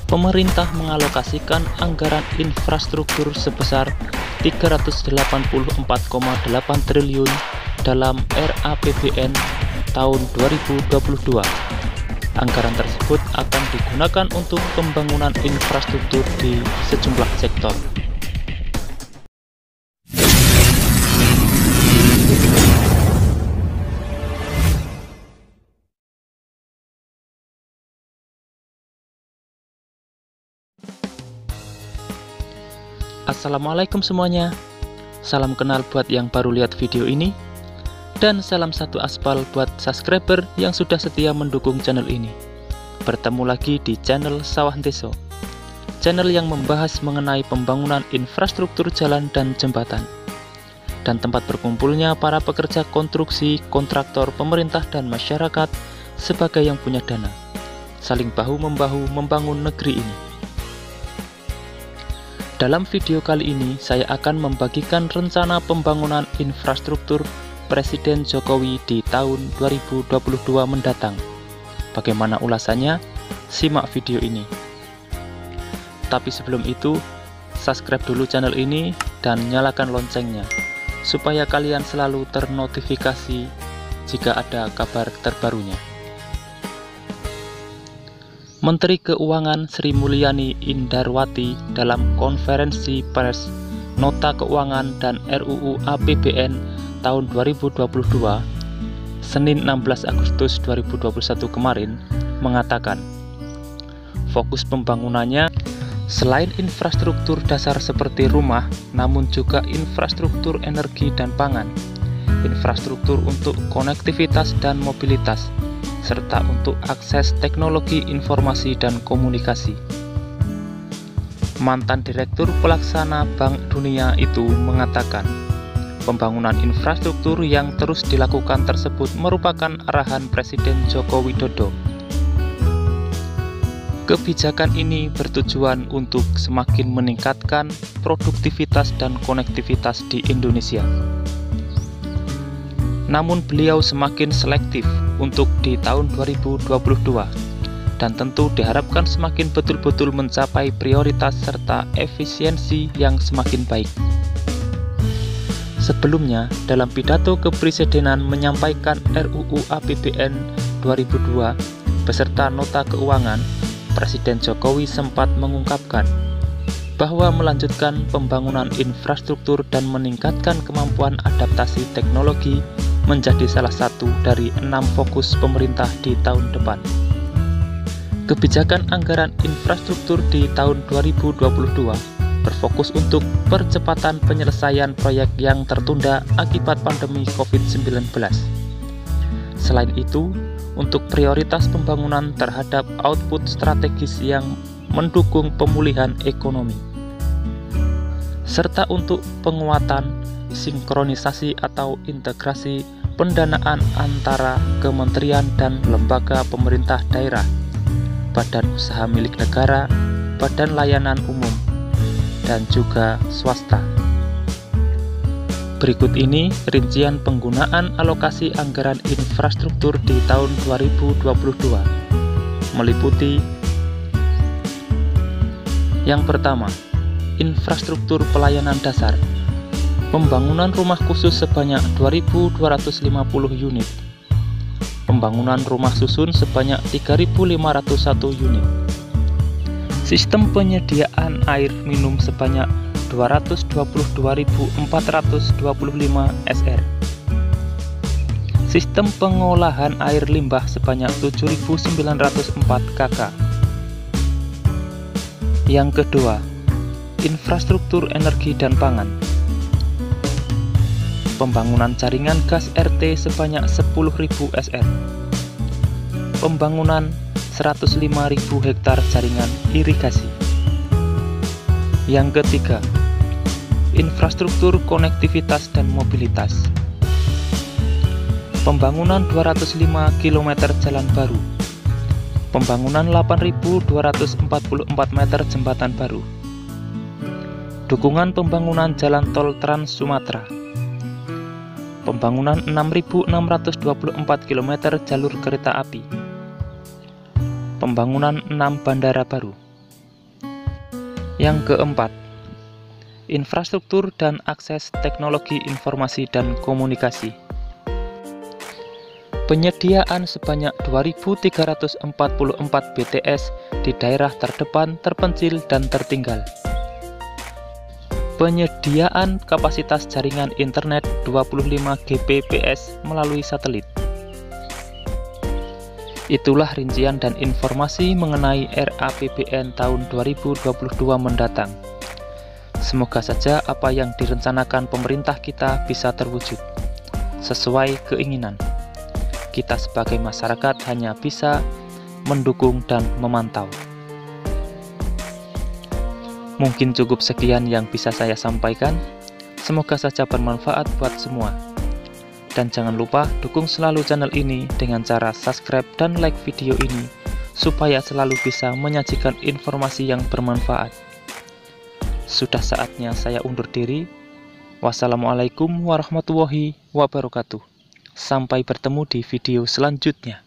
pemerintah mengalokasikan anggaran infrastruktur sebesar 384,8 triliun dalam RAPBN tahun 2022. Anggaran tersebut akan digunakan untuk pembangunan infrastruktur di sejumlah sektor. Assalamualaikum semuanya. Salam kenal buat yang baru lihat video ini, dan salam satu aspal buat subscriber yang sudah setia mendukung channel ini. Bertemu lagi di channel Sawah Deso, channel yang membahas mengenai pembangunan infrastruktur jalan dan jembatan, dan tempat berkumpulnya para pekerja konstruksi, kontraktor, pemerintah, dan masyarakat sebagai yang punya dana, saling bahu-membahu membangun negeri ini. Dalam video kali ini, saya akan membagikan rencana pembangunan infrastruktur Presiden Jokowi di tahun 2022 mendatang. Bagaimana ulasannya? Simak video ini. Tapi sebelum itu, subscribe dulu channel ini dan nyalakan loncengnya, supaya kalian selalu ternotifikasi jika ada kabar terbarunya. Menteri Keuangan Sri Mulyani Indarwati dalam konferensi pers Nota Keuangan dan RUU APBN tahun 2022 Senin 16 Agustus 2021 kemarin mengatakan, fokus pembangunannya selain infrastruktur dasar seperti rumah, namun juga infrastruktur energi dan pangan, infrastruktur untuk konektivitas dan mobilitas, serta untuk akses teknologi informasi dan komunikasi. Mantan Direktur Pelaksana Bank Dunia itu mengatakan, pembangunan infrastruktur yang terus dilakukan tersebut merupakan arahan Presiden Joko Widodo. Kebijakan ini bertujuan untuk semakin meningkatkan produktivitas dan konektivitas di Indonesia. Namun beliau semakin selektif untuk di tahun 2022, dan tentu diharapkan semakin betul-betul mencapai prioritas serta efisiensi yang semakin baik. Sebelumnya, dalam pidato kepresidenan menyampaikan RUU APBN 2002 beserta Nota Keuangan, Presiden Jokowi sempat mengungkapkan bahwa melanjutkan pembangunan infrastruktur dan meningkatkan kemampuan adaptasi teknologi menjadi salah satu dari 6 fokus pemerintah di tahun depan. Kebijakan anggaran infrastruktur di tahun 2022 berfokus untuk percepatan penyelesaian proyek yang tertunda akibat pandemi COVID-19. Selain itu, untuk prioritas pembangunan terhadap output strategis yang mendukung pemulihan ekonomi, serta untuk penguatan sinkronisasi atau integrasi pendanaan antara kementerian dan lembaga pemerintah daerah, badan usaha milik negara, badan layanan umum, dan juga swasta. Berikut ini rincian penggunaan alokasi anggaran infrastruktur di tahun 2022, meliputi: yang pertama, infrastruktur pelayanan dasar, pembangunan rumah khusus sebanyak 2.250 unit, pembangunan rumah susun sebanyak 3.501 unit, sistem penyediaan air minum sebanyak 222.425 SR, sistem pengolahan air limbah sebanyak 7.904 KK. Yang kedua, infrastruktur energi dan pangan, pembangunan jaringan gas RT sebanyak 10.000 SR, pembangunan 105.000 hektar jaringan irigasi. Yang ketiga, infrastruktur konektivitas dan mobilitas, pembangunan 205 km jalan baru, pembangunan 8.244 meter jembatan baru, dukungan pembangunan jalan tol Trans Sumatera, pembangunan 6.624 km jalur kereta api, pembangunan 6 bandara baru, Yang keempat, infrastruktur dan akses teknologi informasi dan komunikasi. Penyediaan sebanyak 2.344 BTS di daerah terdepan, terpencil, dan tertinggal. Penyediaan kapasitas jaringan internet 25 Gbps melalui satelit. Itulah rincian dan informasi mengenai RAPBN tahun 2022 mendatang. Semoga saja apa yang direncanakan pemerintah kita bisa terwujud sesuai keinginan. Kita sebagai masyarakat hanya bisa mendukung dan memantau. Mungkin cukup sekian yang bisa saya sampaikan. Semoga saja bermanfaat buat semua. Dan jangan lupa dukung selalu channel ini dengan cara subscribe dan like video ini, supaya selalu bisa menyajikan informasi yang bermanfaat. Sudah saatnya saya undur diri. Wassalamualaikum warahmatullahi wabarakatuh. Sampai bertemu di video selanjutnya.